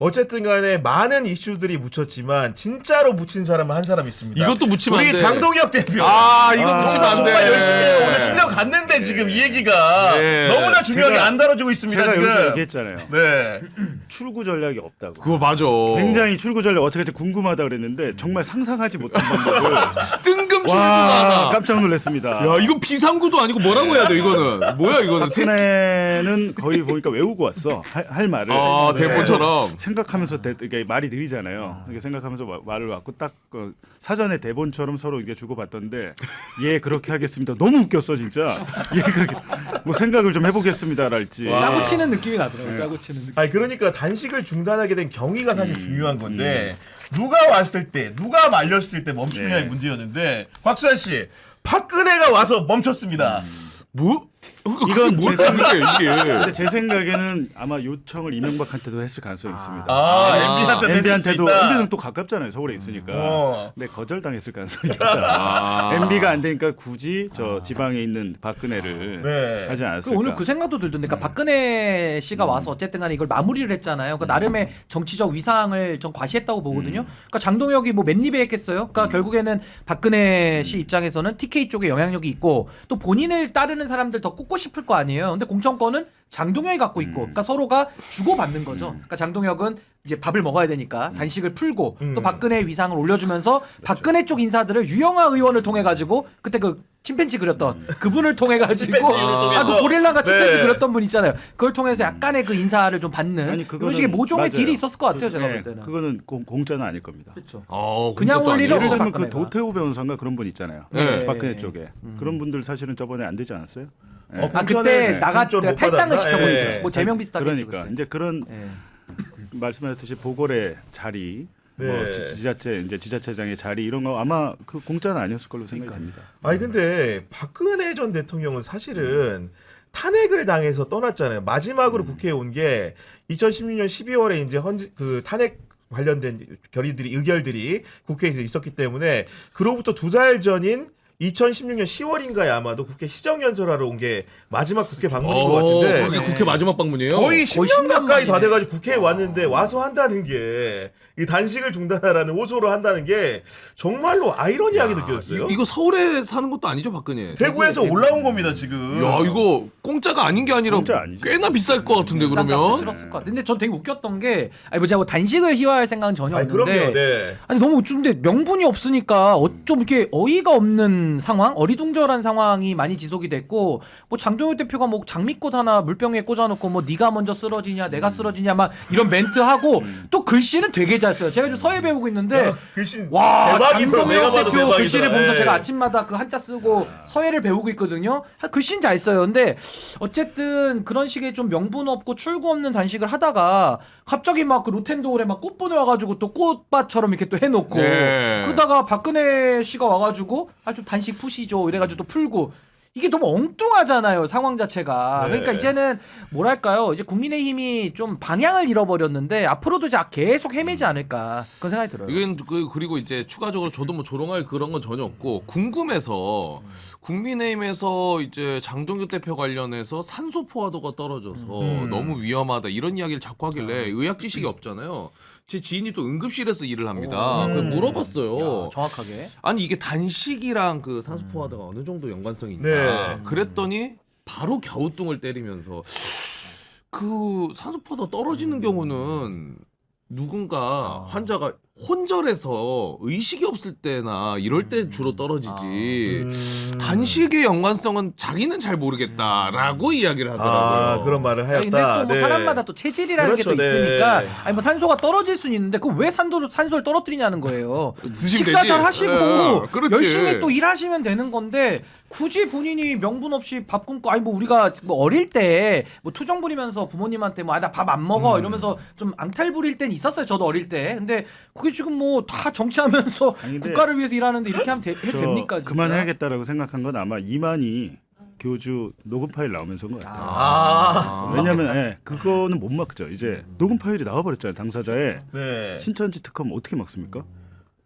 어쨌든 간에 많은 이슈들이 묻혔지만 진짜로 묻힌 사람은 한 사람 있습니다. 이것도 묻히면 안 우리 돼. 장동혁 대표. 이거 묻히면 안 돼. 정말 열심히 해요. 오늘 실력 갔는데 지금 이 얘기가 네. 너무나 중요하게 제가- 안 다뤄지고 있습니다. 제가 지금. 여기서 얘기했잖아요. 네. 출구 전략이 없다고. 그거 맞아. 굉장히 출구 전략 어떻게 할지 궁금하다 그랬는데 정말 상상하지 못한 방법을 뜬금 와 출구가. 깜짝 놀랐습니다. 야, 이건 비상구도 아니고 뭐라고 해야 돼, 이거는. 뭐야, 이거는. 박근혜는 거의 보니까 외우고 왔어 할 말을. 대본처럼. 생각하면서 이게 말이 느리잖아요. 이렇게 생각하면서 말을 왔고 딱 사전에 대본처럼 서로 이게 주고받던데 예 그렇게 하겠습니다. 너무 웃겼어 진짜. 예 그렇게 뭐 생각을 좀 해보겠습니다랄지. 짜고 치는 느낌이 나더라고요. 짜고 치는 느낌. 아니 그러니까 단식을 중단하게 된 경위가 사실 중요한 건데 누가 왔을 때 누가 말렸을 때 멈추냐의 네. 문제였는데 곽수환 씨 박근혜가 와서 멈췄습니다. 뭐? 이건 뭐 제 이게. 근데 제 생각에는 아마 요청을 이명박한테도 했을 가능성이 있습니다. MB한테도 MB한테도 있다. MB는 또 가깝잖아요. 서울에 있으니까. 어. 근데 거절당했을 가능성이 있다. MB가 안 되니까 굳이 저 지방에 있는 박근혜를 네. 하지 그 않았을까. 오늘 그 생각도 들던데, 그러니까 박근혜 씨가 와서 어쨌든 간에 이걸 마무리를 했잖아요. 그러니까 나름의 정치적 위상을 좀 과시했다고 보거든요. 그러니까 장동혁이 뭐 맨입에 했겠어요. 그러니까 결국에는 박근혜 씨 입장에서는 TK 쪽에 영향력이 있고 또 본인을 따르는 사람들 더 꽂고 싶을 거 아니에요. 근데 공천권은 장동혁이 갖고 있고, 그러니까 서로가 주고받는 거죠. 그러니까 장동혁은 이제 밥을 먹어야 되니까 단식을 풀고 또 박근혜의 위상을 올려주면서 박근혜 쪽 인사들을 유영하 의원을 통해 가지고 그때 그 침팬지 그렸던 그분을 통해 가지고 침팬지를 통해서. 그 고릴라가 침팬지 네. 그렸던 분 있잖아요. 그걸 통해서 약간의 그 인사를 좀 받는 아니, 이런 식의 모종의 맞아요. 딜이 있었을 것 같아요. 제가 네, 볼 때는. 그거는 공짜는 아닐 겁니다. 그렇죠. 그냥 올 일은 예를 없어요, 들면 그 박근혜가. 도태우 변호사인가 그런 분 있잖아요. 네. 박근혜 쪽에 그런 분들 사실은 저번에 안 되지 않았어요? 네. 아 그때 공천 못 탈당을 받았나? 시켜버리죠. 예. 뭐 제명 비슷하게. 그러니까 했죠, 그때. 이제 그런 예. 말씀하셨듯이 보궐의 자리, 뭐 네. 지자체 이제 지자체장의 자리 이런 거 아마 그 공짜는 아니었을 걸로 생각이 됩니다. 아니 근데 박근혜 전 대통령은 사실은 탄핵을 당해서 떠났잖아요. 마지막으로 국회에 온 게 2016년 12월에 이제 그 탄핵 관련된 의결들이 국회에서 있었기 때문에 그로부터 2달 전인 2016년 10월인가에 아마도 국회 시정연설하러 온 게 마지막 국회 방문인 것 같은데 그게 국회 마지막 방문이에요? 거의 10년 가까이 다 만이네. 돼가지고 국회에 왔는데 와서 한다는 게 이 단식을 중단하라는 호소를 한다는 게 정말로 아이러니하게 느껴졌어요. 이거 서울에 사는 것도 아니죠, 박근혜? 대구에서 올라온 겁니다 지금. 야, 이거 공짜가 아닌 게 아니라 공짜 아니죠. 꽤나 비쌀 것 같은데, 비싼 값을 그러면? 치렀을 것 같아. 근데 전 되게 웃겼던 게, 아니 뭐 제가 뭐 단식을 희화할 생각은 전혀 아니 없는데, 그럼요. 네. 아니 너무 웃긴데 명분이 없으니까 좀 이렇게 어이가 없는 상황, 어리둥절한 상황이 많이 지속이 됐고, 뭐 장동혁 대표가 뭐 장미꽃 하나 물병에 꽂아놓고 뭐 네가 먼저 쓰러지냐, 내가 쓰러지냐 막 이런 멘트 하고 또 글씨는 되게 잘 써요. 제가 좀 서예 배우고 있는데. 글씨 와, 대박이더라. 내가 장동혁 봐도 대표 대박이더라. 글씨를 보면서 예. 제가 아침마다 그 한자 쓰고 서예를 배우고 있거든요. 글씨는 잘 써요. 근데 어쨌든 그런 식의 좀 명분 없고 출구 없는 단식을 하다가 갑자기 막 그 로텐도홀에 막 꽃분을 와가지고 또 꽃밭처럼 이렇게 또 해놓고 네. 그러다가 박근혜 씨가 와가지고 아 좀 단식 푸시죠 이래가지고 또 풀고 이게 너무 엉뚱하잖아요 상황 자체가. 네. 그러니까 이제는 뭐랄까요 이제 국민의힘이 좀 방향을 잃어버렸는데 앞으로도 이제 계속 헤매지 않을까 그런 생각이 들어요. 이건 그리고 이제 추가적으로 저도 뭐 조롱할 그런 건 전혀 없고 궁금해서 국민의힘에서 이제 장동혁 대표 관련해서 산소 포화도가 떨어져서 너무 위험하다 이런 이야기를 자꾸 하길래 의학 지식이 없잖아요. 제 지인이 또 응급실에서 일을 합니다. 그래서 물어봤어요. 야, 정확하게. 아니 이게 단식이랑 그 산소 포화도가 어느 정도 연관성이 있나? 네. 그랬더니 바로 갸우뚱을 때리면서 그 산소 포화도가 떨어지는 경우는 누군가 환자가 혼절해서 의식이 없을 때나 이럴 때 주로 떨어지지 단식의 연관성은 자기는 잘 모르겠다라고 이야기를 하더라고요. 그런 말을 아니, 근데 하였다. 또 뭐 네. 사람마다 또 체질이라는 게 또 그렇죠, 네. 있으니까 아니 뭐 산소가 떨어질 수는 있는데 그럼 왜 산소를 떨어뜨리냐는 거예요. 드시면 식사 되지. 잘 하시고 예, 그렇지. 열심히 또 일하시면 되는 건데 굳이 본인이 명분 없이 밥 굶고 아니 뭐 우리가 뭐 어릴 때 뭐 투정 부리면서 부모님한테 뭐 아 나 밥 안 먹어 이러면서 좀 앙탈 부릴 땐 있었어요. 저도 어릴 때. 근데 그게 지금 뭐 다 정치하면서 아니, 근데 국가를 위해서 일하는데 이렇게 하면 해도 저 됩니까? 진짜? 그만해야겠다라고 생각한 건 아마 이만희 교주 녹음 파일 나오면서인 것 같아요. 왜냐하면 그거는 못 막죠. 이제 녹음 파일이 나와버렸잖아요. 당사자의 네. 신천지 특검 어떻게 막습니까?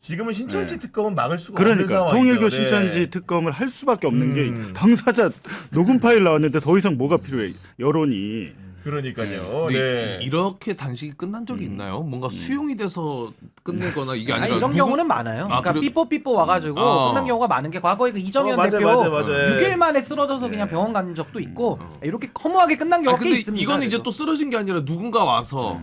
지금은 신천지 네. 특검은 막을 수가 없는 그러니까 상황이죠. 통일교 네. 신천지 특검을 할 수밖에 없는 게 당사자 녹음 파일 나왔는데 더 이상 뭐가 필요해? 여론이. 그러니까요. 근데 네. 이렇게 단식이 끝난 적이 있나요? 뭔가 수용이 돼서 끝내거나 이게 아니라 아니, 이런 누구- 경우는 많아요. 그러니까 그리고- 삐뽀 와가지고 끝난 경우가 많은 게 과거에 그 이정현 맞아요, 대표 맞아요. 6일 만에 쓰러져서 그냥 병원 간 적도 있고 이렇게 허무하게 끝난 아니, 경우가 꽤 근데 있습니다. 이거는 이제 그래도. 또 쓰러진 게 아니라 누군가 와서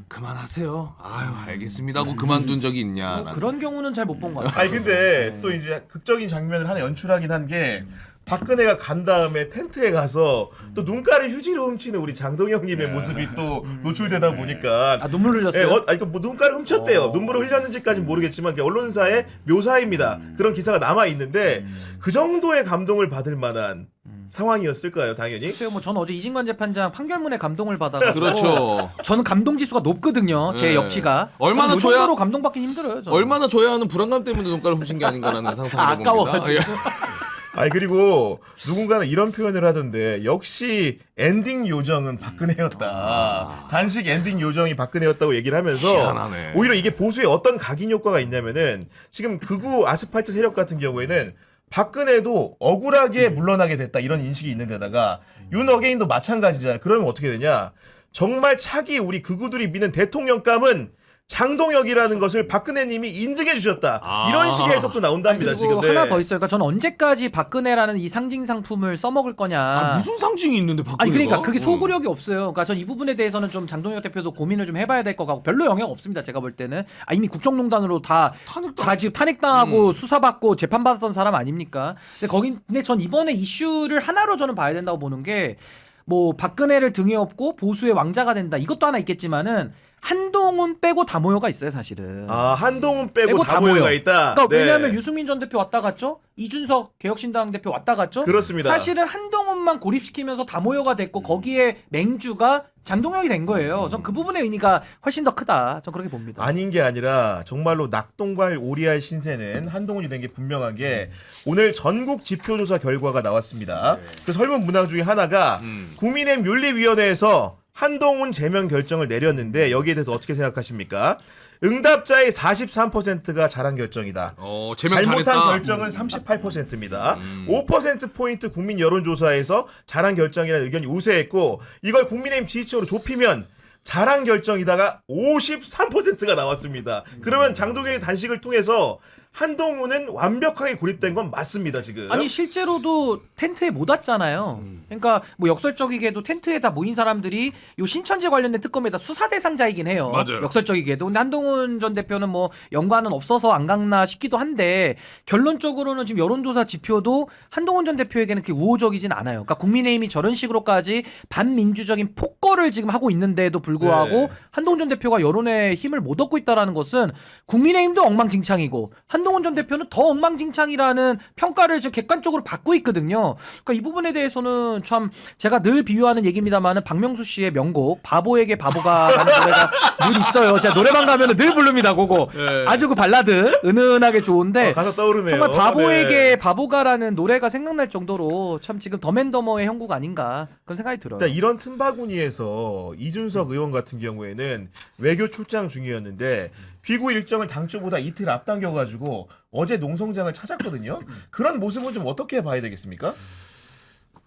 그만하세요. 아유 알겠습니다 하고 그만둔 적이 있냐? 뭐 그런 경우는 잘 못 본 것 같아요. 아니 근데 또 이제 극적인 장면을 하나 연출하긴 한 게 박근혜가 간 다음에 텐트에 가서 또 눈가를 휴지로 훔치는 우리 장동영님의 모습이 또 노출되다 보니까 아 눈물 흘렸어요. 예, 아니, 뭐 눈가를 훔쳤대요. 눈물을 흘렸는지까지는 모르겠지만 그게 언론사의 묘사입니다. 그런 기사가 남아 있는데 그 정도의 감동을 받을 만한 상황이었을까요, 당연히? 글쎄요, 뭐 저는 어제 이진관 재판장 판결문에 감동을 받아가지고 그렇죠. 저는 감동 지수가 높거든요. 제 네. 역치가 얼마나 저는 이 줘야- 정도로 감동받기 힘들어요. 저는. 얼마나 줘야 하는 불안감 때문에 눈가를 훔친 게 아닌가라는 상상을 아, 해봅니다. 아까워가지고. 예. 아니 그리고 누군가는 이런 표현을 하던데 역시 엔딩 요정은 박근혜였다. 단식 엔딩 요정이 박근혜였다고 얘기를 하면서 희한하네. 오히려 이게 보수에 어떤 각인 효과가 있냐면은 지금 극우 아스팔트 세력 같은 경우에는 박근혜도 억울하게 물러나게 됐다 이런 인식이 있는 데다가 윤어게인도 마찬가지잖아요. 그러면 어떻게 되냐? 정말 차기 우리 극우들이 믿는 대통령감은 장동혁이라는 것을 박근혜님이 인증해 주셨다. 아. 이런 식의 해석도 나온답니다. 그리고 지금 네. 하나 더 있어요. 그러니까 저는 언제까지 박근혜라는 이 상징 상품을 써먹을 거냐. 아, 무슨 상징이 있는데 박근혜가? 아니 그러니까 그게 소구력이 없어요. 그러니까 전 이 부분에 대해서는 좀 장동혁 대표도 고민을 좀 해봐야 될 것 같고 별로 영향 없습니다. 제가 볼 때는 이미 국정농단으로 다 지금 탄핵당하고 수사받고 재판받았던 사람 아닙니까? 근데 전 이번에 이슈를 하나로 저는 봐야 된다고 보는 게 뭐 박근혜를 등에 업고 보수의 왕자가 된다 이것도 하나 있겠지만은 한동훈 빼고 다 모여가 있어요 사실은. 아 한동훈 빼고 다 모여. 모여가 있다. 그러니까 네. 왜냐하면 유승민 전 대표 왔다 갔죠. 이준석 개혁신당 대표 왔다 갔죠. 그렇습니다. 사실은 한동훈만 고립시키면서 다 모여가 됐고 거기에 맹주가 장동혁이 된 거예요. 전 그 부분의 의미가 훨씬 더 크다. 전 그렇게 봅니다. 아닌 게 아니라 정말로 낙동갈 오리알 신세는 한동훈이 된 게 분명한 게 오늘 전국 지표조사 결과가 나왔습니다. 그 설문 문항 중에 하나가 국민의힘 윤리위원회에서 한동훈 제명 결정을 내렸는데 여기에 대해서 어떻게 생각하십니까? 응답자의 43%가 잘한 결정이다. 제명 잘못한 잘했다. 결정은 38%입니다. 5%포인트 국민 여론조사에서 잘한 결정이라는 의견이 우세했고 이걸 국민의힘 지지층으로 좁히면 잘한 결정이다가 53%가 나왔습니다. 그러면 장동영의 단식을 통해서 한동훈은 완벽하게 고립된 건 맞습니다, 지금. 아니 실제로도 텐트에 못 왔잖아요. 그러니까 뭐 역설적이게도 텐트에 다 모인 사람들이 요 신천지 관련된 특검에다 수사 대상자이긴 해요. 맞아요. 역설적이게도. 근데 한동훈 전 대표는 뭐 연관은 없어서 안 갔나 싶기도 한데 결론적으로는 지금 여론조사 지표도 한동훈 전 대표에게는 그렇게 우호적이진 않아요. 그러니까 국민의힘이 저런 식으로까지 반민주적인 폭거를 지금 하고 있는데도 불구하고 네. 한동훈 전 대표가 여론의 힘을 못 얻고 있다라는 것은 국민의힘도 엉망진창이고 한동훈 전 대표는 더 엉망진창이라는 평가를 지금 객관적으로 받고 있거든요. 그러니까 이 부분에 대해서는 참 제가 늘 비유하는 얘기입니다만은 박명수 씨의 명곡 바보에게 바보가라는 노래가 늘 있어요. 제가 노래방 가면은 늘 부릅니다. 그거 네. 아주 그 발라드 은은하게 좋은데 가사 떠오르네요. 정말 바보에게 네. 바보가라는 노래가 생각날 정도로 참 지금 덤앤더머의 형국 아닌가 그런 생각이 들어요. 일단 이런 틈바구니에서 이준석 의원 같은 경우에는 외교 출장 중이었는데 귀국 일정을 당초보다 이틀 앞당겨가지고 어제 농성장을 찾았거든요. 그런 모습은 좀 어떻게 봐야 되겠습니까?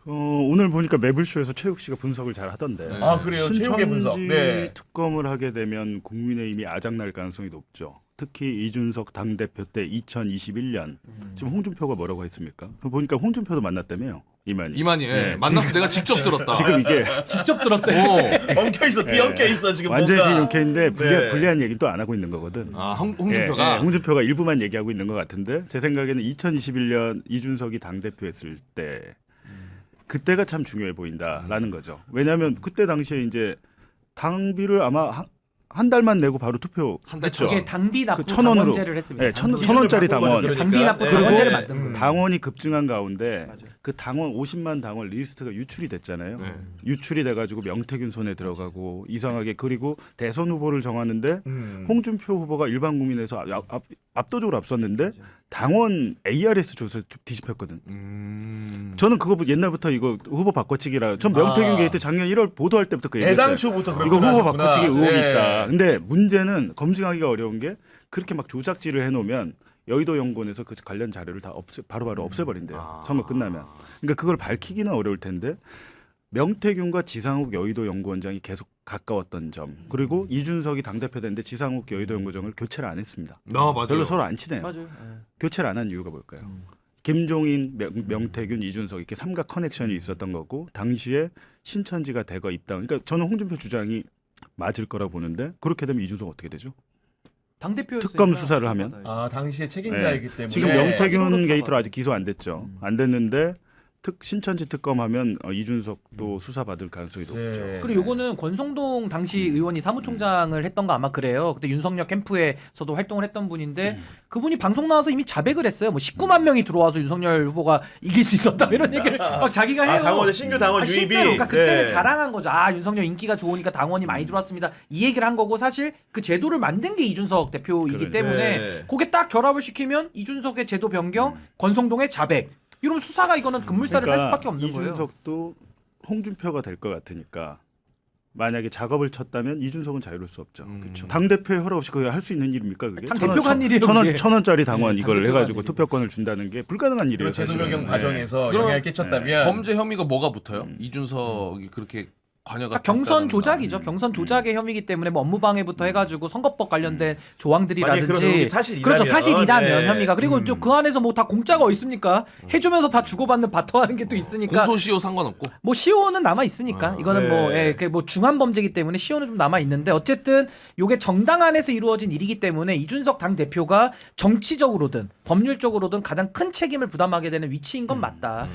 오늘 보니까 매블쇼에서 최욱 씨가 분석을 잘 하던데. 아 그래요. 최욱의 분석. 신천지 네. 특검을 하게 되면 국민의힘이 아작날 가능성이 높죠. 특히 이준석 당대표 때 2021년 지금 홍준표가 뭐라고 했습니까? 보니까 홍준표도 만났다며요. 이만희. 예. 만나서 내가 직접 들었다. 지금 이게 직접 들었대. 엉켜 있어, 뒤엉켜 있어 지금 완전히 뭔가. 뒤엉켜있는데 네. 불리한 얘기는 또 안 하고 있는 거거든. 아, 홍준표가. 홍준표가 일부만 얘기하고 있는 것 같은데 제 생각에는 2021년 이준석이 당대표 했을 때 그때가 참 중요해 보인다라는 거죠. 왜냐하면 그때 당시에 이제 당비를 아마 한 달만 내고 바로 투표했죠. 저게 당비 납부 그 1,000원으로. 당원제를 했습니다. 네, 1,000원짜리 당원. 그러니까. 당비 납부 네. 당원제를 그리고 만든 거. 당원이 급증한 가운데 그 당원 50만 당원 리스트가 유출이 됐잖아요. 네. 유출이 돼가지고 명태균 손에 들어가고 이상하게 그리고 대선 후보를 정하는데 홍준표 후보가 일반 국민에서 압도적으로 앞섰는데 당원 ARS 조사 뒤집혔거든. 저는 그거 옛날부터 이거 후보 바꿔치기라. 전 명태균 게이트 작년 1월 보도할 때부터 그 얘기했어요. 애당초부터 그렇게 이거 후보 하셨구나. 바꿔치기 의혹이 네. 있다. 근데 문제는 검증하기가 어려운 게 그렇게 막 조작질을 해놓으면 여의도 연구원에서 그 관련 자료를 다 바로바로 없애버린대요. 선거 끝나면. 그러니까 그걸 밝히기는 어려울 텐데 명태균과 지상욱 여의도 연구원장이 계속 가까웠던 점, 그리고 이준석이 당대표 됐는데 지상욱 여의도 연구원장을 교체를 안 했습니다. 맞아요. 별로 서로 안 친해요. 맞아요. 교체를 안 한 이유가 뭘까요? 김종인, 명태균, 이준석 이렇게 삼각 커넥션이 있었던 거고 당시에 신천지가 대거 입당. 그러니까 저는 홍준표 주장이 맞을 거라고 보는데 그렇게 되면 이준석 어떻게 되죠? 당 대표 특검 수사를 하면? 당시에 책임자이기 때문에 지금 이로써 명태균 게이트로 아직 기소 안 됐죠. 안 됐는데 신천지 특검하면 이준석도 수사받을 가능성이 높죠. 네. 그리고 요거는 권성동 당시 의원이 사무총장을 했던 거 아마 그래요. 그때 윤석열 캠프에서도 활동을 했던 분인데 그분이 방송 나와서 이미 자백을 했어요. 뭐 19만 명이 들어와서 윤석열 후보가 이길 수 있었다 이런 얘기를 막 자기가 해요. 당원의 신규 당원 유입이 실제로 그러니까 그때는 네. 자랑한 거죠. 아 윤석열 인기가 좋으니까 당원이 많이 들어왔습니다. 이 얘기를 한 거고 사실 그 제도를 만든 게 이준석 대표이기 그래. 때문에 네. 그게 딱 결합을 시키면 이준석의 제도 변경, 권성동의 자백 이런 수사가 이거는 급물살을 탈 수밖에 없는 거예요. 이준석도 홍준표가 될 것 같으니까 만약에 작업을 쳤다면 이준석은 자유로울 수 없죠. 당 대표의 허락 없이 그게 할 수 있는 일입니까 그게? 당 대표가 한 일이에요, 그게. 천 원짜리 당원 네, 이걸 당 대표가 해가지고 한 투표권을 준다는 게 불가능한 일이에요. 이런 제도 사실은. 변경 네. 과정에서 그럼 영향을 끼쳤다면 범죄 혐의가 뭐가 붙어요? 이준석이 그렇게 관여가 그러니까 경선 됐다는 조작이죠. 경선 조작의 혐의이기 때문에 뭐 업무방해부터 해가지고 선거법 관련된 만약에 조항들이라든지 그런 사실이라면, 그렇죠. 사실이라면 네. 혐의가 그리고 또 그 안에서 뭐 다 공짜가 있습니까? 해주면서 다 주고받는 바터하는 게 또 있으니까 공소시효 상관없고. 뭐 시효는 남아 있으니까 이거는 네. 뭐 예, 뭐 중한 범죄이기 때문에 시효는 좀 남아 있는데 어쨌든 요게 정당 안에서 이루어진 일이기 때문에 이준석 당 대표가 정치적으로든 법률적으로든 가장 큰 책임을 부담하게 되는 위치인 건 맞다.